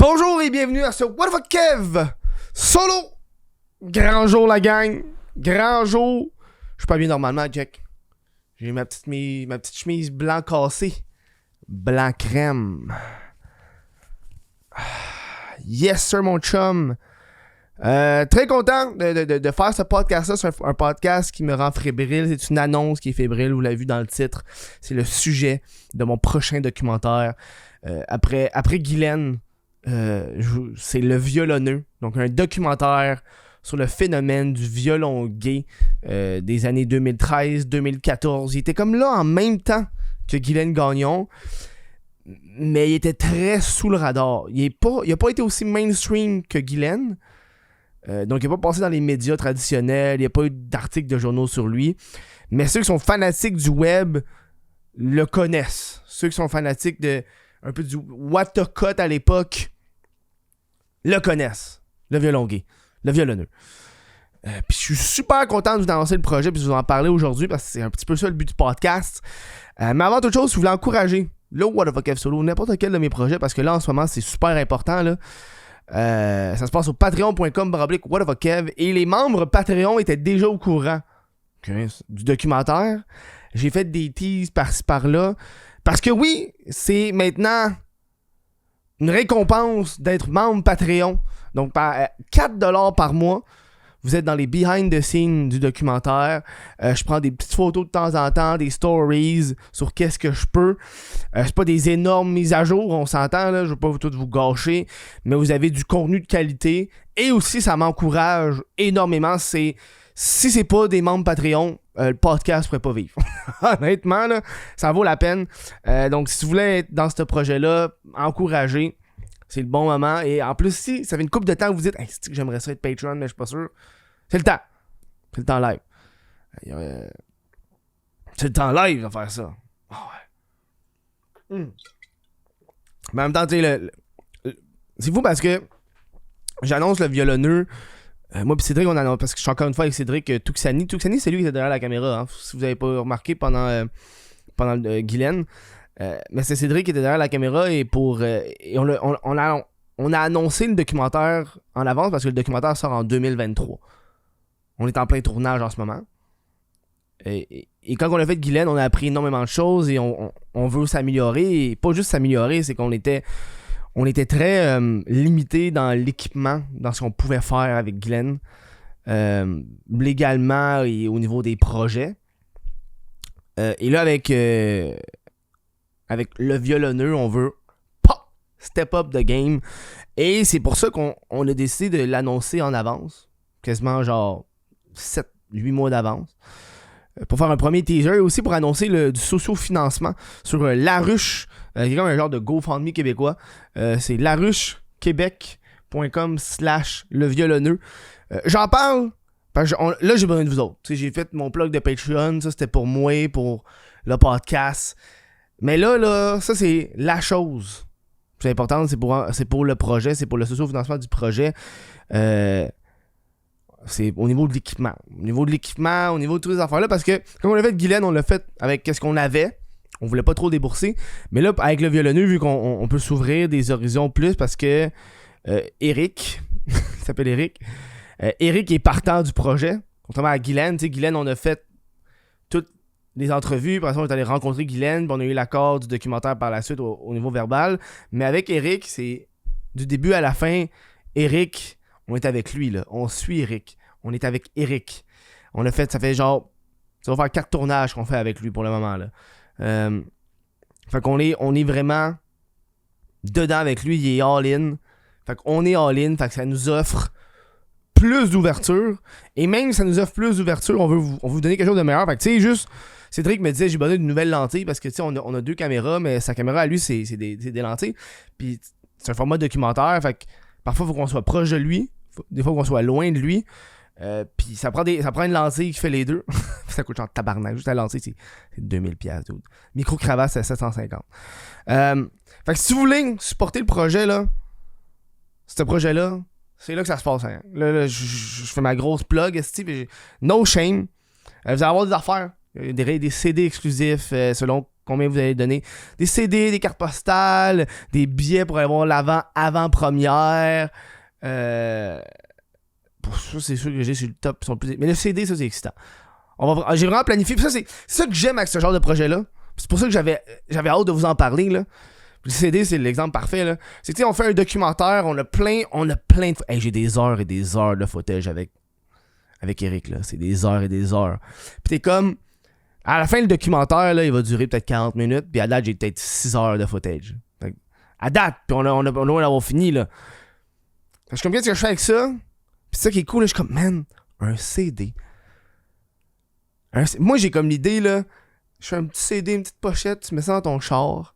Bonjour et bienvenue à ce What the fuck Kev solo. Grand jour la gang, grand jour. Je suis pas bien normalement, Jack. J'ai ma petite chemise blanc cassée, blanc crème. Yes sir mon chum. Très content de faire ce podcast-là. C'est un podcast qui me rend fébrile. C'est une annonce qui est fébrile, vous l'avez vu dans le titre. C'est le sujet de mon prochain documentaire. Après Guylaine, c'est Le Violonneux. Donc un documentaire sur le phénomène du violon gay des années 2013-2014. Il était comme là en même temps que Guylaine Gagnon. Mais il était très sous le radar. Il a pas été aussi mainstream que Guylaine. Donc il n'a pas passé dans les médias traditionnels, il n'y a pas eu d'articles de journaux sur lui. Mais ceux qui sont fanatiques du web le connaissent. Ceux qui sont fanatiques de un peu du what the cut à l'époque le connaissent. Le violon gay, le violonneux. Puis je suis super content de vous annoncer le projet puis de vous en parler aujourd'hui parce que c'est un petit peu ça le but du podcast. Mais avant toute chose, si vous voulez encourager le What the fuck Kev Solo, n'importe quel de mes projets, parce que là en ce moment c'est super important là. Ça se passe au patreon.com/whatthefuckkev et les membres Patreon étaient déjà au courant du documentaire. J'ai fait des teases par-ci par-là parce que oui, c'est maintenant une récompense d'être membre Patreon. Donc par 4$ par mois, vous êtes dans les behind the scenes du documentaire. Je prends des petites photos de temps en temps, des stories sur qu'est-ce que je peux. C'est pas des énormes mises à jour, on s'entend, là, je veux pas tout vous gâcher, mais vous avez du contenu de qualité. Et aussi, ça m'encourage énormément. Si c'est pas des membres Patreon, le podcast pourrait pas vivre. Honnêtement, là, ça vaut la peine. Donc, si vous voulez être dans ce projet-là, encouragez. C'est le bon moment. Et en plus, si ça fait une couple de temps que vous dites hey, c'est que j'aimerais ça être Patreon, mais je suis pas sûr. C'est le temps. C'est le temps live. C'est le temps live de faire ça. Oh ouais. Mais en même temps, tu sais, c'est fou parce que j'annonce le violonneux. Moi pis Cédric, on annonce. Parce que je suis encore une fois avec Cédric Tuxani. Tuxani, c'est lui qui était derrière la caméra. Hein, si vous avez pas remarqué pendant Guylaine. Mais c'est Cédric qui était derrière la caméra et on a annoncé le documentaire en avance parce que le documentaire sort en 2023. On est en plein tournage en ce moment. Et quand on a fait Guylaine, on a appris énormément de choses et on veut s'améliorer. Et pas juste s'améliorer, c'est qu'on était très limité dans l'équipement, dans ce qu'on pouvait faire avec Guylaine. Légalement et au niveau des projets. Et là, avec le violonneux, on veut step up the game. Et c'est pour ça qu'on a décidé de l'annoncer en avance. Quasiment genre 7-8 mois d'avance. Pour faire un premier teaser et aussi pour annoncer du socio-financement sur Laruche, qui est comme un genre de GoFundMe québécois. C'est laruchequebec.com/leviolonneux. J'en parle parce que là j'ai besoin de vous autres. T'sais, j'ai fait mon plug de Patreon, ça c'était pour moi, pour le podcast. Mais là, ça c'est la chose. C'est important, c'est pour le projet, c'est pour le socio-financement du projet. C'est au niveau de l'équipement. Au niveau de toutes les affaires-là, parce que comme on l'a fait de Guylaine, on l'a fait avec ce qu'on avait. On voulait pas trop débourser. Mais là, avec le violonneux, vu qu'on peut s'ouvrir des horizons plus, parce que Eric, il s'appelle Eric. Eric est partant du projet. Contrairement à Guylaine, tu sais, Guylaine, on a fait toutes les entrevues, par exemple, on est allé rencontrer Guylaine, puis on a eu l'accord du documentaire par la suite au niveau verbal. Mais avec Eric, c'est du début à la fin, Eric, on est avec lui, là. On suit Eric. On est avec Eric. On a fait, ça fait genre, ça va faire 4 tournages qu'on fait avec lui pour le moment, là. Fait qu'on est vraiment dedans avec lui, il est all-in. Fait qu'on est all-in, fait que ça nous offre plus d'ouverture. Et même si ça nous offre plus d'ouverture, on veut vous donner quelque chose de meilleur. Fait que tu sais, juste, Cédric me disait j'ai besoin d'une nouvelle lentille parce que tu sais, on a 2 caméras, mais sa caméra à lui, c'est des lentilles. Puis c'est un format documentaire, fait que parfois il faut qu'on soit proche de lui, des fois qu'on soit loin de lui. Puis ça prend une lentille qui fait les deux. Ça coûte genre tabarnak. Juste la lentille, c'est 2000$. Micro-cravate, c'est 750$. Fait que si vous voulez supporter le projet, là, ce projet-là, c'est là que ça se passe. Hein. Là, je fais ma grosse plug. No shame. Vous allez avoir des affaires. Des CD exclusifs selon combien vous allez donner. Des CD, des cartes postales, des billets pour aller voir avant-première. Pour ça, c'est sûr que j'ai sur le top. Mais le CD, ça, c'est excitant. J'ai vraiment planifié. Puis ça, c'est ça que j'aime avec ce genre de projet-là. C'est pour ça que j'avais hâte de vous en parler, là. Le CD, c'est l'exemple parfait, là. C'est que, tu sais, on fait un documentaire, on a plein de... Hey, j'ai des heures et des heures de footage avec Eric, là. C'est des heures et des heures. Puis t'es comme... À la fin, le documentaire, là, il va durer peut-être 40 minutes, puis à date, j'ai peut-être 6 heures de footage. À date, puis on a loin d'avoir fini, là. Je suis comme, qu'est-ce que je fais avec ça? Puis ça qui est cool, là, je suis comme, man, un CD. Moi, j'ai comme l'idée, là, je fais un petit CD, une petite pochette, tu mets ça dans ton char.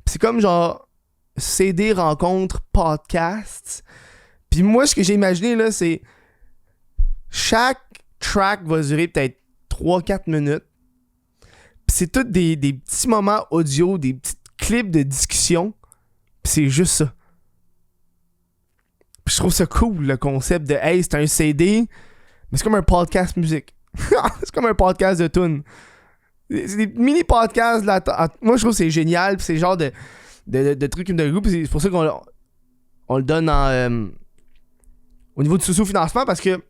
Puis c'est comme genre CD rencontre podcast. Puis moi, ce que j'ai imaginé, là, c'est chaque track va durer peut-être 3-4 minutes. Puis c'est tous des petits moments audio, des petits clips de discussion. Puis c'est juste ça. Puis je trouve ça cool, le concept de « Hey, c'est un CD, mais c'est comme un podcast musique. » C'est comme un podcast de tunes. C'est des mini-podcasts. Là, moi, je trouve que c'est génial. Puis c'est le genre de trucs de groupe. C'est pour ça qu'on le donne au niveau du sous-financement, parce que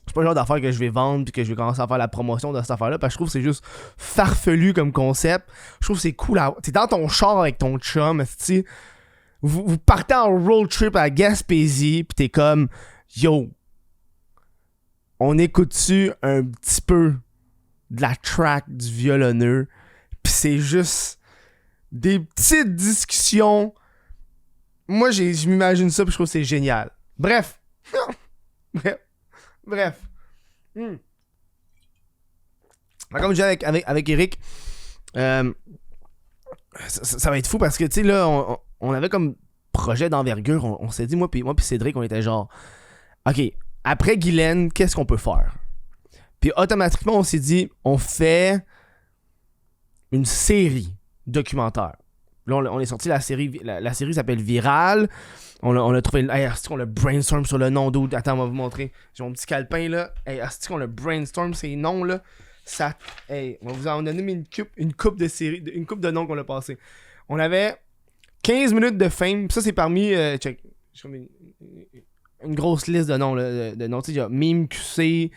c'est pas le genre d'affaire que je vais vendre puis que je vais commencer à faire la promotion de cette affaire-là, parce que je trouve que c'est juste farfelu comme concept. Je trouve que c'est cool. T'es dans ton char avec ton chum, tu vous partez en road trip à Gaspésie, pis t'es comme yo, on écoute-tu un petit peu de la track du violonneux, pis c'est juste des petites discussions. Moi, je m'imagine ça, pis je trouve que c'est génial. Bref. Bref. Comme je disais avec Eric, ça va être fou parce que, tu sais, là, on avait comme projet d'envergure. On s'est dit, moi puis Cédric, on était genre, OK, après Guylaine, qu'est-ce qu'on peut faire? Puis automatiquement, on s'est dit, on fait une série documentaire. Là, on est sorti la série. La série s'appelle Viral. On a trouvé... Hey, on a brainstorm sur le nom d'autre. Attends, on va vous montrer. J'ai mon petit calepin, là. Hey, on a brainstorm ces noms, là. Ça... Hey, on va vous en donner une coupe de série, une coupe de noms qu'on a passé. On avait 15 minutes de fame. Ça, c'est parmi... check. Une grosse liste de noms, là. De noms. Tu sais, il y a Meme QC,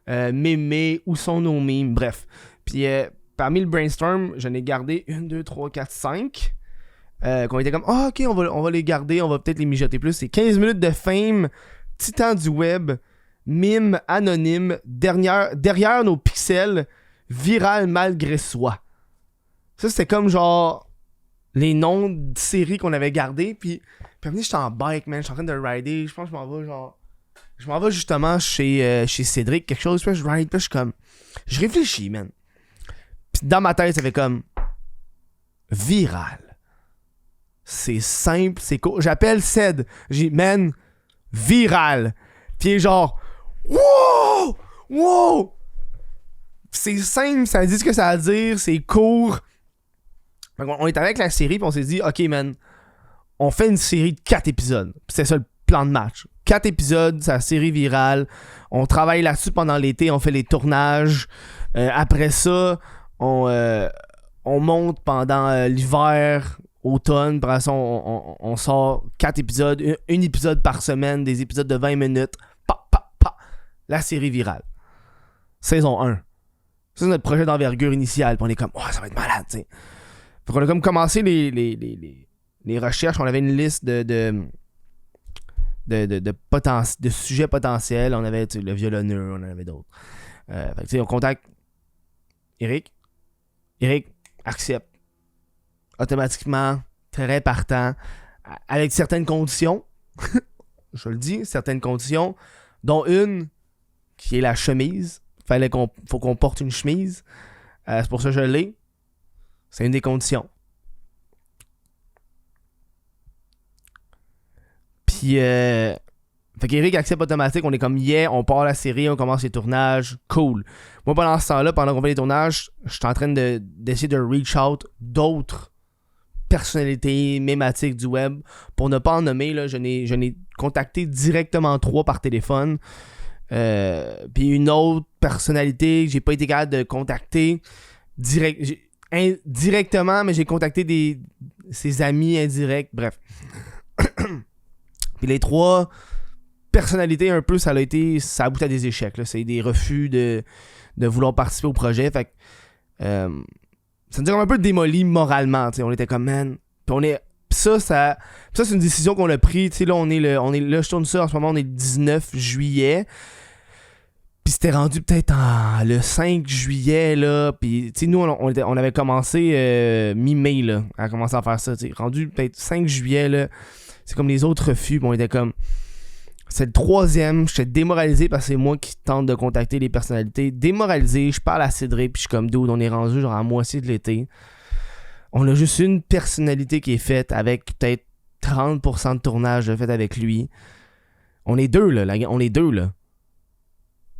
Mémé, Où sont nos memes? Bref. Puis... parmi le brainstorm, j'en ai gardé 1, 2, 3, 4, 5. Qu'on était comme, ok, on va les garder, on va peut-être les mijoter plus. C'est 15 minutes de fame, titan du web, mime anonyme, derrière nos pixels, viral malgré soi. Ça, c'était comme genre les noms de séries qu'on avait gardés. Puis à un moment, j'étais en bike, man, je suis en train de rider. Je pense que je m'en vais justement chez Cédric, quelque chose. Puis je ride, puis je suis comme, je réfléchis, man. Puis dans ma tête, ça fait comme viral. C'est simple, c'est cool. J'appelle Ced. J'ai dit, man, viral. Puis il est genre, wow! Wow! C'est simple, ça dit ce que ça a à dire, c'est court. On est avec la série, puis on s'est dit, ok, man, on fait une série de 4 épisodes. Puis c'est ça le plan de match. 4 épisodes, c'est la série virale. On travaille là-dessus pendant l'été, on fait les tournages. Après ça, on monte pendant l'hiver, automne. Après ça, on sort 4 épisodes, un épisode par semaine, des épisodes de 20 minutes. La série virale. Saison 1. Ça, c'est notre projet d'envergure initial. Puis on est comme, oh, ça va être malade, tu sais. Fait qu'on a comme commencé les recherches. On avait une liste de sujets potentiels. On avait le violonneux, on en avait d'autres. Fait que, on contacte Eric accepte automatiquement, très partant, avec certaines conditions. Je le dis, certaines conditions, dont une qui est la chemise. Faut qu'on porte une chemise. C'est pour ça que je l'ai. C'est une des conditions. Puis fait qu'Eric accepte automatique. On est comme on part la série, on commence les tournages, cool. Moi, pendant ce temps-là, pendant qu'on fait les tournages, je suis en train d'essayer de reach out d'autres personnalités mématiques du web. Pour ne pas en nommer, là, je n'ai contacté directement 3 par téléphone. Puis une autre personnalité que j'ai pas été capable de contacter direct. indirectement, mais j'ai contacté ses amis indirects, bref. Puis les 3 personnalités, un peu, ça a abouti à des échecs. Là. C'est des refus de vouloir participer au projet. Fait que ça nous a comme un peu démoli moralement. T'sais. On était comme, man. Puis ça, c'est une décision qu'on a prise. Là, là, je tourne ça en ce moment, on est le 19 juillet. Puis c'était rendu peut-être le 5 juillet, là. Puis, tu sais, nous, on avait commencé mi-mai, là, à commencer à faire ça. T'sais. Rendu peut-être 5 juillet, là. C'est comme les autres refus. Puis on était comme... C'est le 3e. J'étais démoralisé parce que c'est moi qui tente de contacter les personnalités. Démoralisé. Je parle à Cédric. Puis je suis comme, dude, on est rendu genre à moitié de l'été. On a juste une personnalité qui est faite avec peut-être 30% de tournage de fait avec lui. On est 2, là. On est 2, là.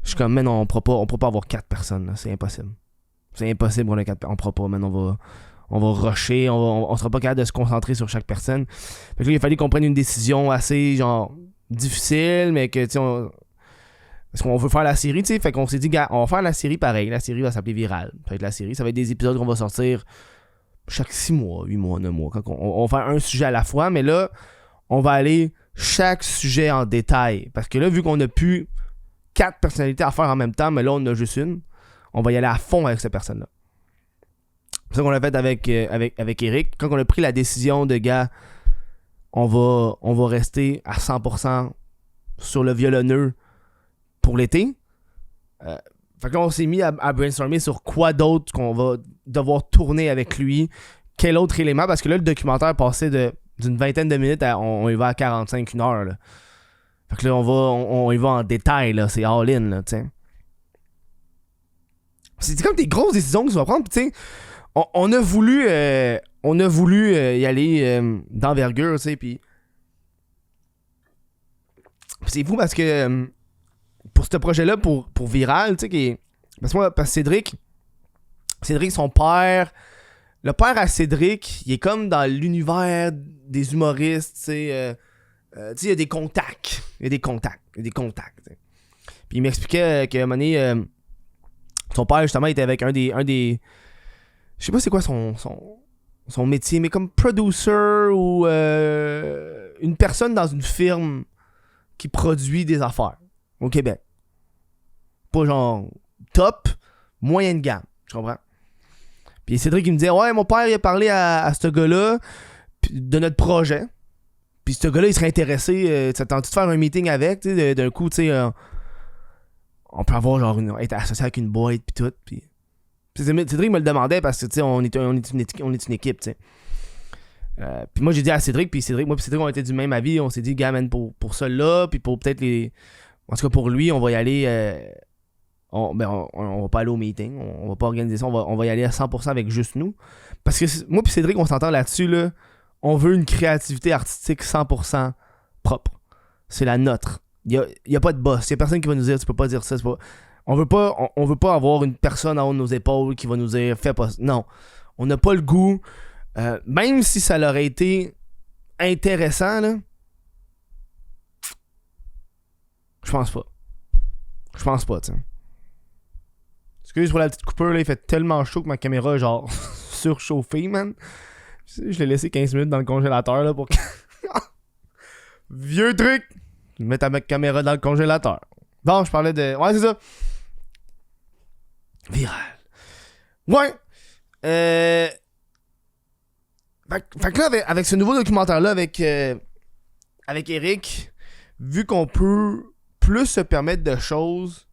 Je suis comme, man, on pourra pas avoir 4 personnes, là. C'est impossible. C'est impossible qu'on ait 4 personnes. On pourra pas, man. On va rusher. On sera pas capable de se concentrer sur chaque personne. Fait que là, il a fallu qu'on prenne une décision assez, genre, difficile, mais que, tu sais, parce qu'on veut faire la série, tu sais. Fait qu'on s'est dit, gars, on va faire la série pareil. La série va s'appeler Viral. Ça va être des épisodes qu'on va sortir chaque 6 mois, 8 mois, 9 mois. On va faire un sujet à la fois, mais là, on va aller chaque sujet en détail. Parce que là, vu qu'on a plus 4 personnalités à faire en même temps, mais là, on en a juste une, on va y aller à fond avec cette personne-là. C'est ça qu'on a fait avec Eric. Quand on a pris la décision de, gars, on va rester à 100% sur le violonneux pour l'été. Fait que là, on s'est mis à brainstormer sur quoi d'autre qu'on va devoir tourner avec lui. Quel autre élément, parce que là, le documentaire passait d'une 20aine de minutes on y va à 45, 1 heure. Là. Fait que là, on y va en détail, là. C'est all-in, là, tu sais. C'est comme des grosses décisions que tu vas prendre, tu sais. On a voulu y aller d'envergure, tu sais, puis c'est fou parce que pour ce projet-là, pour Viral, tu sais, parce que Cédric, son père, le père à Cédric, il est comme dans l'univers des humoristes, tu sais, il y a des contacts. T'sais. Puis il m'expliquait qu'à un moment donné, son père, justement, était avec un des je sais pas c'est quoi son métier, mais comme producer ou une personne dans une firme qui produit des affaires au Québec. Pas genre top, moyenne gamme, tu comprends? Puis Cédric, il me disait, ouais, mon père, il a parlé à ce gars-là de notre projet. Puis ce gars-là, il serait intéressé, tu tentes de faire un meeting avec, tu sais, d'un coup, tu sais, on peut avoir genre être associé avec une boîte pis tout, puis Cédric me le demandait parce que, tu sais, on est une équipe, tu sais. Puis moi, j'ai dit à Cédric, puis Cédric, on était du même avis, on s'est dit, gars, man, pour ça-là, puis pour peut-être en tout cas, pour lui, on va y aller, on va pas aller au meeting, on va pas organiser ça, on va y aller à 100% avec juste nous. Parce que moi puis Cédric, on s'entend là-dessus, là. On veut une créativité artistique 100% propre. C'est la nôtre. Il y a pas de boss. Il y a personne qui va nous dire tu peux pas dire ça. On veut pas avoir une personne en haut de nos épaules qui va nous dire fais pas ça. Non. On n'a pas le goût. Même si ça l'aurait été intéressant, là. Je pense pas, tu sais. Excuse pour la petite coupure, là. Il fait tellement chaud que ma caméra est genre surchauffée, man. Je l'ai laissé 15 minutes dans le congélateur là pour que... Vieux truc! Mettre ma caméra dans le congélateur. Bon, je parlais de... Ouais, c'est ça. Viral. Ouais. Fait que là, avec ce nouveau documentaire-là, avec Eric, vu qu'on peut plus se permettre de choses,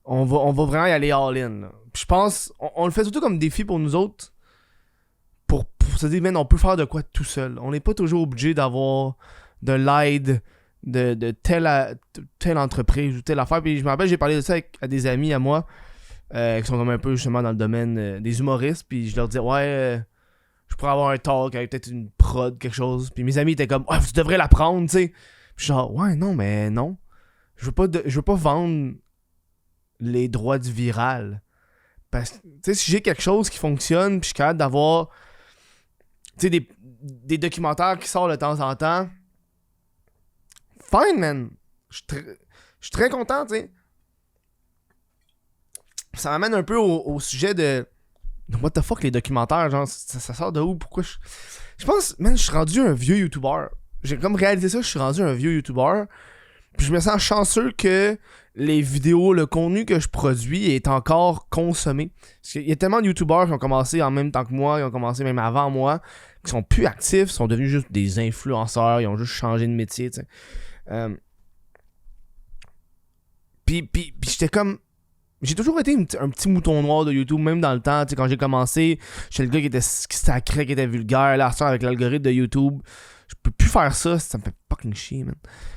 on va vraiment y aller all-in. Je pense, on le fait surtout comme défi pour nous autres, pour se dire, man, on peut faire de quoi tout seul. On n'est pas toujours obligé d'avoir de l'aide de telle entreprise ou telle affaire. Puis je me rappelle, j'ai parlé de ça à des amis à moi qui sont comme un peu justement dans le domaine des humoristes. Puis je leur disais, ouais, je pourrais avoir un talk avec peut-être une prod, quelque chose. Puis mes amis étaient comme, ouais, tu devrais la prendre, tu sais. Puis genre, ouais, non, mais non. Je veux pas vendre les droits du viral. Parce que, tu sais, si j'ai quelque chose qui fonctionne, puis je suis capable d'avoir, tu sais, des documentaires qui sortent de temps en temps, fine, man. Je suis très content, tu sais. Ça m'amène un peu au sujet de what the fuck les documentaires, genre, ça sort de où? Pourquoi je pense, man, je suis rendu un vieux YouTuber. J'ai comme réalisé ça, je suis rendu un vieux YouTuber. Puis je me sens chanceux que les vidéos, le contenu que je produis est encore consommé. Parce qu'il y a tellement de YouTubers qui ont commencé en même temps que moi, qui ont commencé même avant moi, qui sont plus actifs, sont devenus juste des influenceurs, ils ont juste changé de métier, tu sais. Puis j'étais comme... J'ai toujours été un petit mouton noir de YouTube, même dans le temps, tu sais, quand j'ai commencé, j'étais le gars qui sacrait, qui était vulgaire, là, avec l'algorithme de YouTube. Je peux plus faire ça me fait fucking chier, man.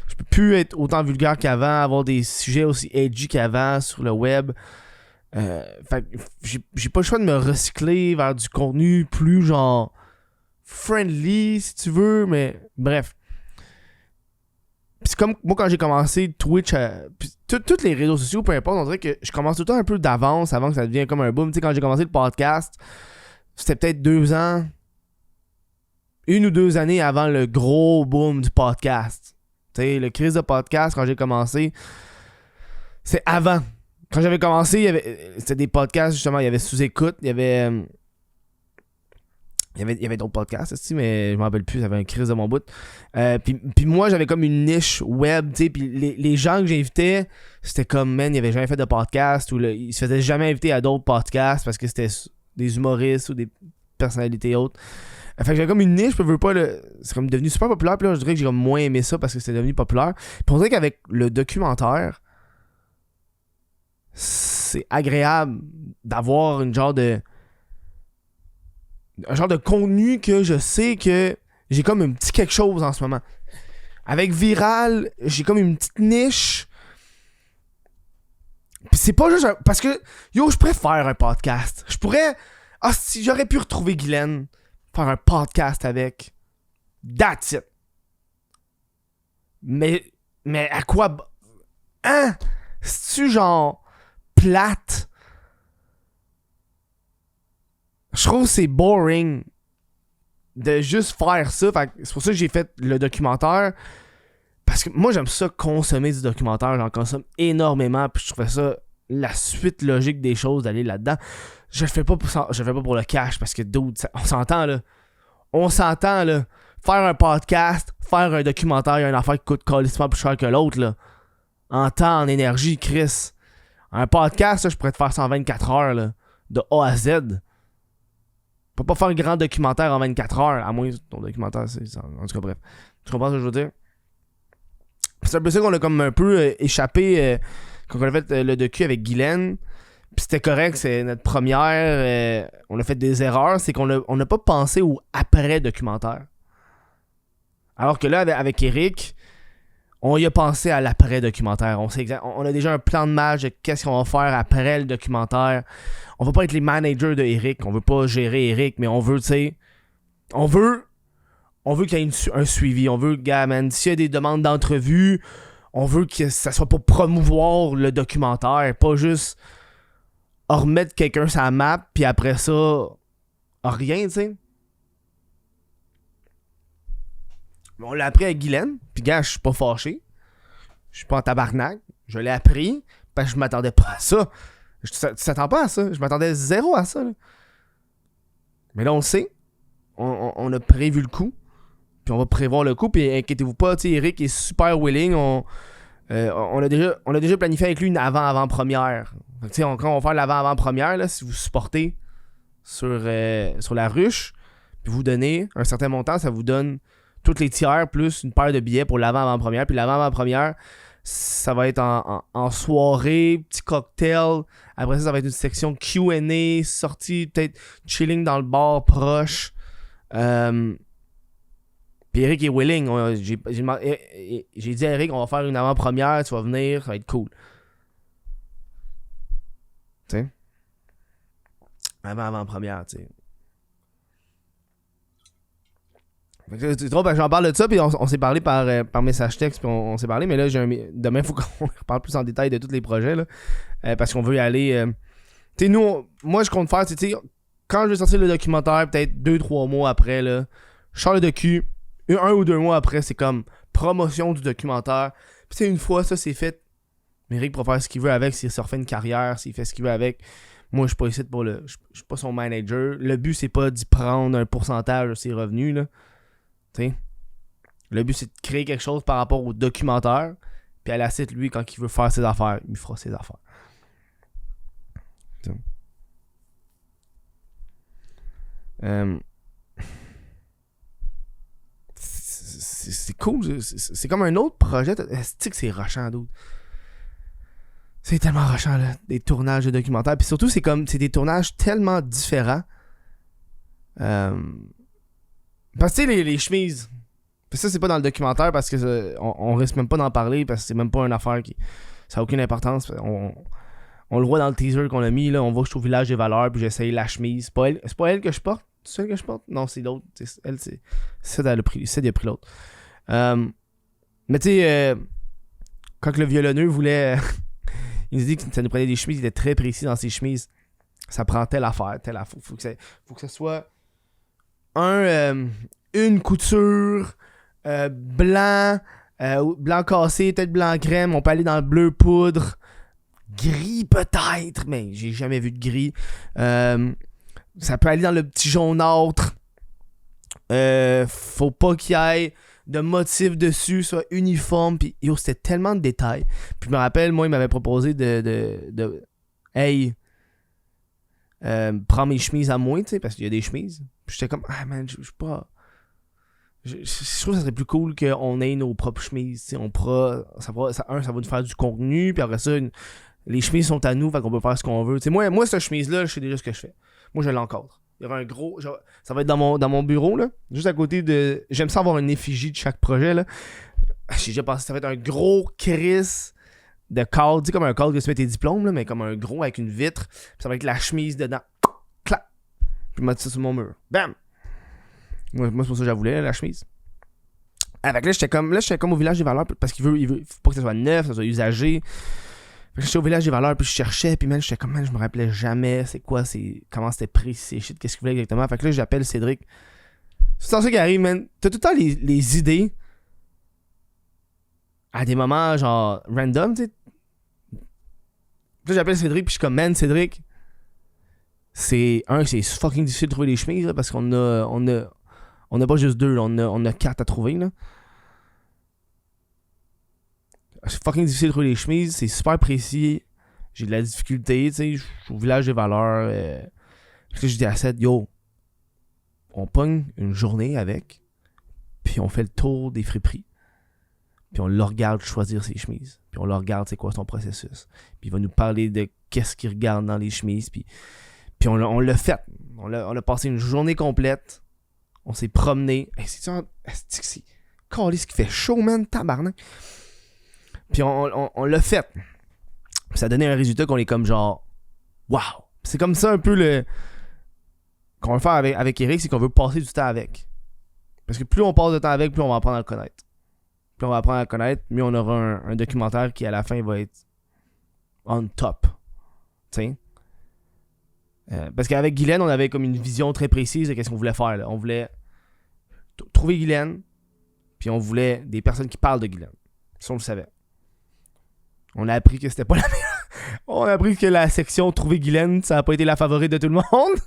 Je peux plus être autant vulgaire qu'avant, avoir des sujets aussi edgy qu'avant sur le web. Fait j'ai pas le choix de me recycler vers du contenu plus genre friendly, si tu veux, mais bref. Pis c'est comme moi quand j'ai commencé Twitch, tous les réseaux sociaux, peu importe, on dirait que je commence tout le temps un peu d'avance avant que ça devienne comme un boom. Tu sais, quand j'ai commencé le podcast, c'était peut-être 2 ans, 1 ou 2 années avant le gros boom du podcast. Tu sais, le crise de podcast, quand j'ai commencé, c'est avant. Quand j'avais commencé, c'était des podcasts, justement, il y avait Sous-Écoute, il y avait d'autres podcasts aussi, mais je m'en rappelle plus, ça avait un crise de mon bout. Puis moi, j'avais comme une niche web, tu sais, puis les gens que j'invitais, c'était comme, man, ils avaient jamais fait de podcast, ou ils se faisaient jamais inviter à d'autres podcasts parce que c'était des humoristes ou des personnalités autres. Fait que j'avais comme une niche, je veux pas, c'est comme devenu super populaire, puis là, je dirais que j'ai comme moins aimé ça parce que c'était devenu populaire. Puis on dirait qu'avec le documentaire, c'est agréable d'avoir un genre de contenu que je sais que j'ai comme un petit quelque chose en ce moment. Avec Viral, j'ai comme une petite niche. Pis c'est pas juste parce que, yo, je pourrais faire un podcast. Je pourrais... Ah, si j'aurais pu retrouver Guylaine, faire un podcast avec. That's it. Mais à quoi... Hein? C'est-tu genre... plate? Je trouve que c'est boring de juste faire ça. Fait que c'est pour ça que j'ai fait le documentaire. Parce que moi, j'aime ça consommer du documentaire. J'en consomme énormément. Puis je trouvais ça la suite logique des choses d'aller là-dedans. Je le fais pas pour le cash. Parce que, dude, on s'entend là. Faire un podcast, faire un documentaire, il y a une affaire qui coûte calissement plus cher que l'autre, là. En temps, en énergie, Chris. Un podcast, là, je pourrais te faire ça en 24 heures, là. De A à Z. Tu peux pas faire un grand documentaire en 24 heures, à moins que ton documentaire, en tout cas, bref. Tu comprends ce que je veux dire? C'est un peu ça qu'on a comme un peu échappé quand on a fait le docu avec Guylaine. Puis c'était correct, c'est notre première. On a fait des erreurs, c'est qu'on n'a pas pensé au après-documentaire. Alors que là, avec Eric, on y a pensé à l'après-documentaire. On a déjà un plan de match de qu'est-ce qu'on va faire après le documentaire. On va pas être les managers de Eric. On veut pas gérer Eric, mais on veut, tu sais... On veut qu'il y ait un suivi. On veut, gars, man, s'il y a des demandes d'entrevue, on veut que ça soit pour promouvoir le documentaire. Pas juste remettre quelqu'un sur la map, puis après ça, rien, tu sais. On l'a appris avec Guylaine, puis gars, je suis pas fâché. Je suis pas en tabarnak. Je l'ai appris, parce que je m'attendais pas à ça. Tu t'attends pas à ça. Je m'attendais zéro à ça, là. Mais là, on le sait. On a prévu le coup. Puis on va prévoir le coup. Puis inquiétez-vous pas, tu sais, Eric est super willing. On a déjà planifié avec lui une avant-première. Tu sais, quand on va faire l'avant-première, là, si vous supportez sur la ruche, puis vous donnez un certain montant, ça vous donne toutes les tiers plus une paire de billets pour l'avant-première. Puis l'avant-première, ça va être en soirée, petit cocktail. Après ça va être une section Q&A, sortie, peut-être chilling dans le bar proche. Puis Eric est willing. J'ai dit à Eric, on va faire une avant-première, tu vas venir, ça va être cool. Tu sais? Avant-première, tu sais. C'est drôle, j'en parle de ça, puis on s'est parlé par message texte, puis on s'est parlé, mais là, demain, il faut qu'on reparle plus en détail de tous les projets, là, parce qu'on veut y aller. Tu sais, moi, je compte faire, tu sais, quand je vais sortir le documentaire, peut-être 2-3 mois après, là, je sors le docu, 1 ou 2 mois après, c'est comme promotion du documentaire. Puis une fois ça c'est fait, Eric pourra faire ce qu'il veut avec, s'il se refait une carrière, s'il fait ce qu'il veut avec. Moi, je suis pas ici pour le... Je suis pas son manager. Le but, c'est pas d'y prendre un pourcentage de ses revenus, là. Tu sais. Le but, c'est de créer quelque chose par rapport au documentaire. Puis à la suite, lui, quand il veut faire ses affaires, il fera ses affaires. C'est cool. C'est comme un autre projet. C'est que c'est rushant, d'autres. C'est tellement rushant, là. Des tournages de documentaires. Puis surtout, c'est des tournages tellement différents. Parce que tu sais, les chemises. Puis ça, c'est pas dans le documentaire parce que on risque même pas d'en parler parce que c'est même pas une affaire qui. Ça a aucune importance. On le voit dans le teaser qu'on a mis, là. On voit que je suis au village des valeurs, puis j'essaye la chemise. C'est pas elle que je porte. C'est celle que je porte? Non, c'est l'autre. Elle, c'est. Celle, elle a pris l'autre. Mais tu sais, quand le violonneux voulait. Il nous dit que ça nous prenait des chemises, il était très précis dans ses chemises. Ça prend telle affaire. Faut que ce soit une couture blanc cassé, peut-être blanc crème. On peut aller dans le bleu poudre. Gris peut-être, mais j'ai jamais vu de gris. Ça peut aller dans le petit jaunâtre. Faut pas qu'il y ait de motifs dessus, soit uniforme. Puis yo, c'était tellement de détails. Puis je me rappelle, moi, il m'avait proposé de hey, prends mes chemises à moi, tu sais, parce qu'il y a des chemises. Puis j'étais comme, ah man, je suis pas. Je trouve que ça serait plus cool qu'on ait nos propres chemises. Ça va nous faire du contenu. Puis après ça, les chemises sont à nous, fait qu'on peut faire ce qu'on veut. T'sais, moi, cette chemise-là, je sais déjà ce que je fais. Moi, je l'encadre. Il y aura un gros. Ça va être dans mon bureau, là. Juste à côté de. J'aime ça avoir une effigie de chaque projet, là. J'ai déjà pensé, ça va être un gros crise de cadre. Tu sais, comme un cadre que tu mets tes diplômes, là, mais comme un gros avec une vitre. Puis ça va être la chemise dedans. Clac. Puis je mets ça sur mon mur. Bam! Moi, c'est pour ça que je la voulais, la chemise. Avec là, j'étais comme au village des valeurs parce qu'il faut pas que ça soit neuf, que ça soit usagé. J'étais au village des valeurs, puis je cherchais, puis man, j'étais comme, man, je me rappelais jamais comment c'était précis, shit, qu'est-ce qu'il voulait exactement. Fait que là, j'appelle Cédric. C'est ça qui arrive, man. T'as tout le temps les idées à des moments, genre, random, tu sais. Là, j'appelle Cédric, puis je suis comme, man, Cédric, c'est fucking difficile de trouver des chemises, là, parce qu'on a pas juste 2, là, on a 4 à trouver, là. C'est fucking difficile de trouver les chemises, c'est super précis. J'ai de la difficulté, tu sais. Je suis au village des valeurs. Puis là, je dis à Seth, yo, on pogne une journée avec, puis on fait le tour des friperies. Puis on le regarde choisir ses chemises. Puis on le regarde, c'est quoi son processus. Puis il va nous parler de qu'est-ce qu'il regarde dans les chemises. Puis on l'a fait. On a passé une journée complète. On s'est promené. Hey, c'est calé ce qui fait chaud, man, tabarnak. Puis on l'a fait. Puis ça a donné un résultat qu'on est comme genre wow. C'est comme ça un peu qu'on veut faire avec Eric, c'est qu'on veut passer du temps avec. Parce que plus on passe de temps avec, plus on va apprendre à le connaître. Plus on va apprendre à le connaître, mieux on aura un documentaire qui à la fin va être on top. Tu sais. Parce qu'avec Guylaine, on avait comme une vision très précise de qu'est-ce qu'on voulait faire. Là. On voulait trouver Guylaine, puis on voulait des personnes qui parlent de Guylaine. Ça, on le savait. On a appris que c'était pas la meilleure. On a appris que la section Trouver Guylaine, ça a pas été la favorite de tout le monde.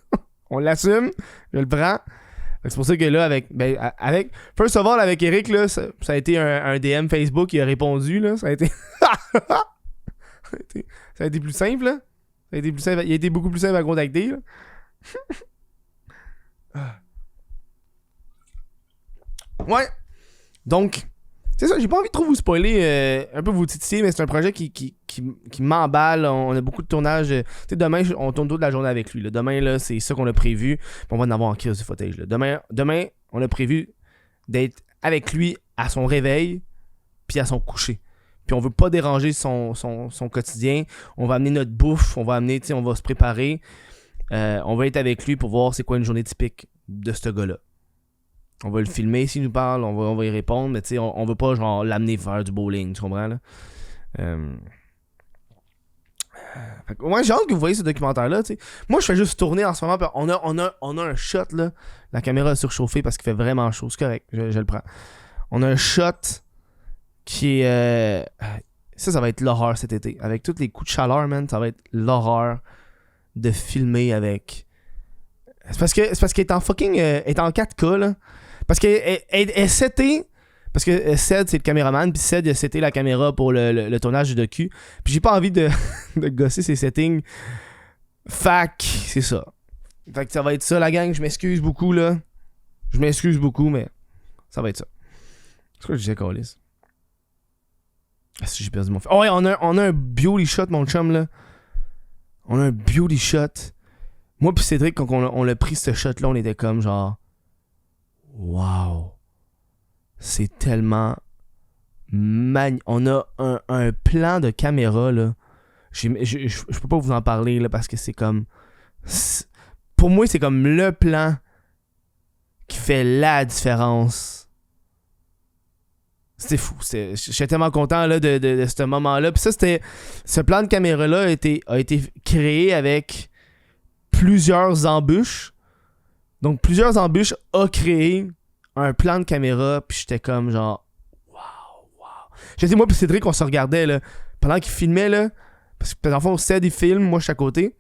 On l'assume. Je le prends. C'est pour ça que là, avec First of all, avec Eric, là, ça a été un DM Facebook, il a répondu, là. Ça a été. Ça a été plus simple, là. Ça a été plus simple. Il a été beaucoup plus simple à contacter, là. Ouais. Donc. C'est ça, j'ai pas envie de trop vous spoiler, un peu vous titiller, mais c'est un projet qui m'emballe. On a beaucoup de tournages. Tu sais, demain, on tourne toute la journée avec lui. Là. Demain, là, c'est ça qu'on a prévu. On va en avoir en crise du footage. Là. Demain, on a prévu d'être avec lui à son réveil puis à son coucher. Puis on veut pas déranger son quotidien. On va amener notre bouffe, on va se préparer. On va être avec lui pour voir c'est quoi une journée typique de ce gars-là. On va le filmer s'il nous parle, on va y répondre, mais tu sais, on veut pas genre l'amener faire du bowling, tu comprends là? Moi, j'ai hâte que vous voyez ce documentaire-là, tu sais. Moi, je fais juste tourner en ce moment, on a un shot, là. La caméra est surchauffée parce qu'il fait vraiment chaud, c'est correct, je le prends. On a un shot qui est... Ça va être l'horreur cet été. Avec tous les coups de chaleur, man, ça va être l'horreur. de filmer avec... C'est parce qu'elle est en fucking... elle est en 4K, là. Parce qu'elle est setée... Parce que Ced, c'est le caméraman, puis Ced, il a seté la caméra pour le tournage du docu. Puis j'ai pas envie de gosser ses settings. Fac, c'est ça. Fait que ça va être ça, la gang. Je m'excuse beaucoup, là. Je m'excuse beaucoup, mais ça va être ça. C'est quoi que je disais, Calis? Ah, si j'ai perdu mon... Oh ouais, on a un beauty shot, mon chum, là. On a un beauty shot. Moi pis Cédric, quand on l'a pris, ce shot-là, on était comme genre... Wow! C'est tellement... On a un plan de caméra, là. Je peux pas vous en parler, là, parce que c'est comme... Pour moi, c'est comme le plan qui fait la différence. C'était fou. J'étais tellement content là, de ce moment-là. Puis ça, ce plan de caméra-là a été créé avec plusieurs embûches. Donc, plusieurs embûches a créé un plan de caméra. Puis j'étais comme genre... Wow. J'étais moi puis Cédric, on se regardait là, pendant qu'il filmait. Là, parce que dans le fond, Céd, il filme. Moi, je suis à côté.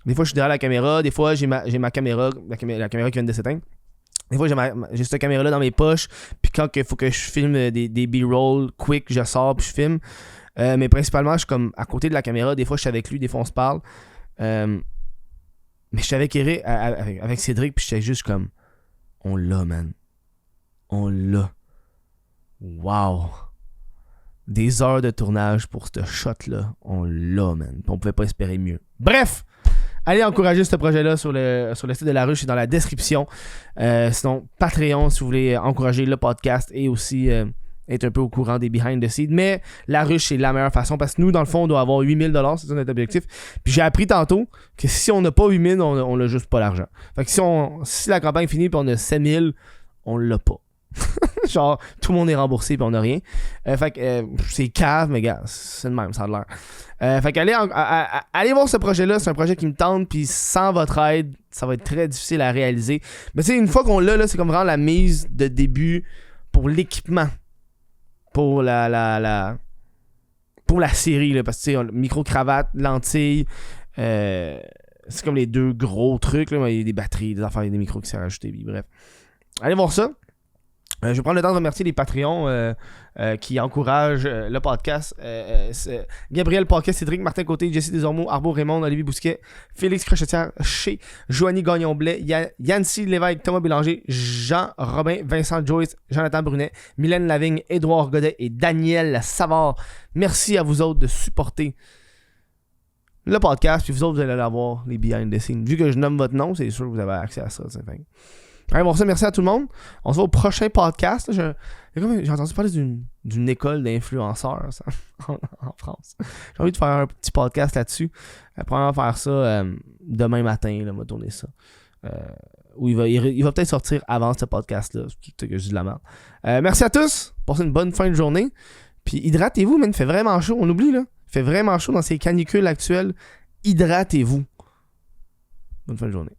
Des fois, je suis derrière la caméra. Des fois, j'ai ma caméra, la caméra qui vient de s'éteindre. Des fois, j'ai cette caméra-là dans mes poches. Puis quand il faut que je filme des B-roll quick, je sors puis je filme. Mais principalement, je suis comme à côté de la caméra. Des fois, je suis avec lui. Des fois, on se parle. Mais je suis avec Eric, avec Cédric. Puis j'étais juste comme... On l'a, man. On l'a. Wow. Des heures de tournage pour ce shot-là. On l'a, man. Puis on pouvait pas espérer mieux. Bref! Allez encourager ce projet-là sur le site de La Ruche, c'est dans la description. Sinon, Patreon, si vous voulez encourager le podcast et aussi être un peu au courant des behind the scenes. Mais La Ruche, c'est la meilleure façon parce que nous, dans le fond, on doit avoir 8 000 $, c'est ça notre objectif. Puis j'ai appris tantôt que si on n'a pas 8 000, on n'a juste pas l'argent. Fait que si la campagne finit et on a 7 000, on l'a pas. Genre, tout le monde est remboursé puis on n'a rien. Fait que c'est cave, mais gars, c'est le même, ça a l'air. Fait que allez voir ce projet-là, c'est un projet qui me tente, puis sans votre aide, ça va être très difficile à réaliser. Mais tu sais, une fois qu'on l'a, là, c'est comme vraiment la mise de début pour l'équipement. Pour pour la série, là, parce que tu sais, micro-cravate, lentilles, c'est comme les deux gros trucs, là, il y a des batteries, des affaires, des micros qui sont rajoutés, bref. Allez voir ça. Je vais prendre le temps de remercier les Patreons qui encouragent le podcast. Gabriel Paquet, Cédric Martin Côté, Jesse Desormeaux, Arbo Raymond, Olivier Bousquet, Félix Crochetière, Chez, Joanie Gagnon-Blais, Yancy Lévesque, Thomas Bélanger, Jean-Robin, Vincent Joyce, Jonathan Brunet, Mylène Lavigne, Édouard Godet et Daniel Savard. Merci à vous autres de supporter le podcast. Puis vous autres, vous allez l'avoir, les behind the scenes. Vu que je nomme votre nom, c'est sûr que vous avez accès à ça. Allez, bon, ça, merci à tout le monde. On se voit au prochain podcast. J'ai entendu parler d'une école d'influenceurs en France. J'ai envie de faire un petit podcast là-dessus. Probablement faire ça demain matin. Là, on va tourner ça. Où il va peut-être sortir avant ce podcast-là. C'est que je dis de la merde. Merci à tous. Passez une bonne fin de journée. Puis hydratez-vous, man. Il fait vraiment chaud. On oublie, là. Il fait vraiment chaud dans ces canicules actuelles. Hydratez-vous. Bonne fin de journée.